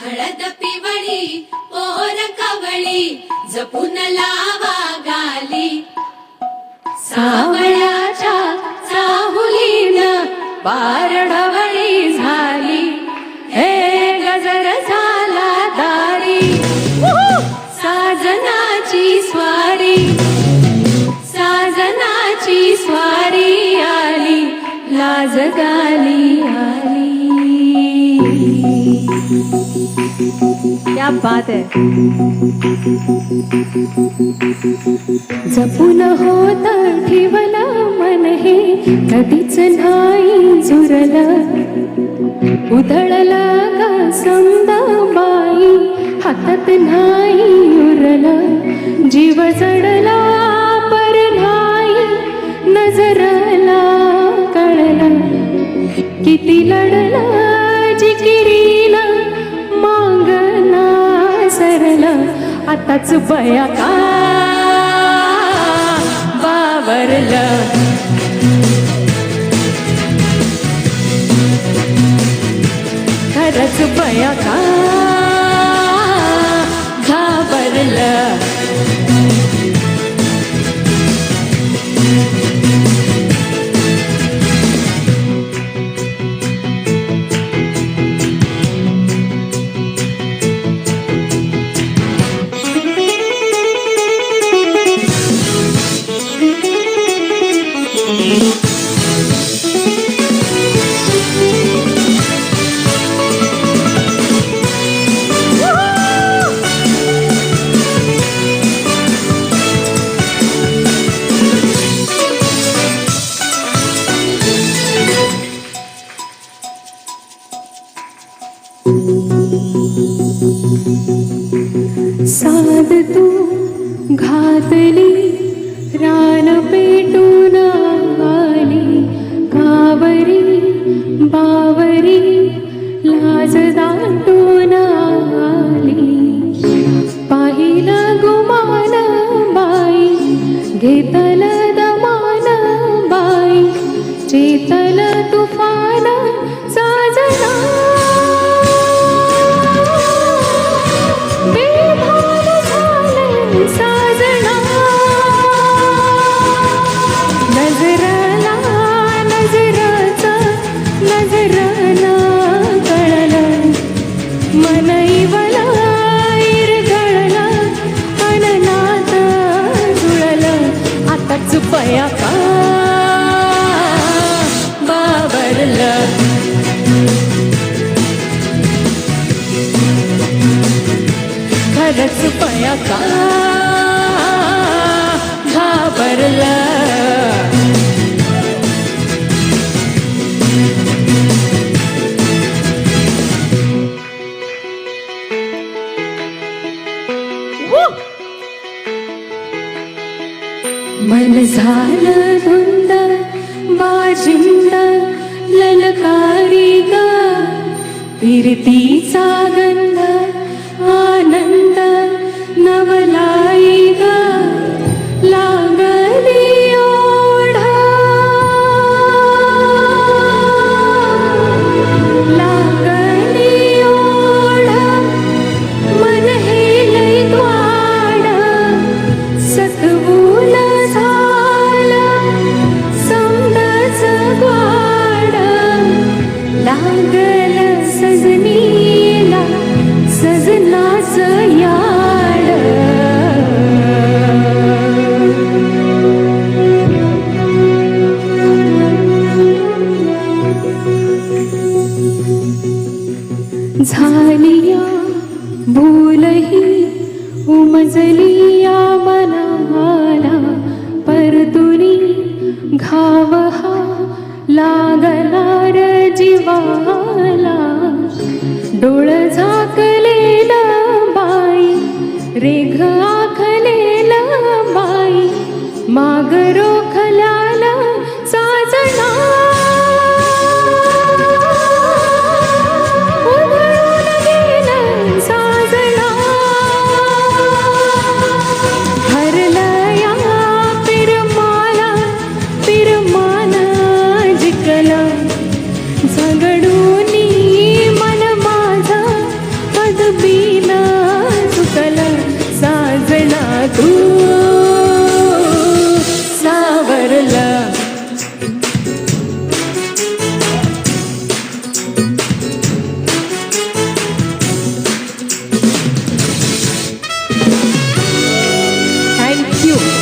हळद पिवळी पोर कवळी जपून लावा गाली सावळ्याच्या चाहुलीन पार ढवळी झाली हे गजर झाला दारी साजनाची स्वारी साजनाची स्वारी आली लाज गाली आली. क्या बात है. जपून होत ठेवलं मन हे कधीच नाही झुरलं उधळलं का समजा बाई हातात नाही उरलं जीव जडला पर नाही नजरला कळलं किती लढलं जिकिरीला मागना सरलं आताच बया का बावरलं खरंच बया का घाबरलं. साध तू घातली रान पेटून आली कावरी बावरी लाज दाटून आली पाहिलं गुमान बाई घेतल दमान बाई चेतल तुफान साजना साजना नजरला नजरचा नजरला कळलं मन इवला इरगळला अननात जुळलं आताच पया का बावरलं खरंच पया का घाबरलं. मन झालं धुंद बाजिंद ललकारी ग फिरतीचा गंध आनंद नवलाई ग लागली ओढा लागली ओढा मन हे लय द्वाड सतवून झालं समजाच ग्वाड लागल सजनीला सजनाच याड झालिया भूलही उमजलिया मनाला परतुनी घाव हा लागणार जीवाला डोळ झाकलेला बाई रेघ आखलेला बाई माग रोखल्याला साजना उधळून गेलं साजना हरलं या पिरमाला पिरमान जिकल थँक्यू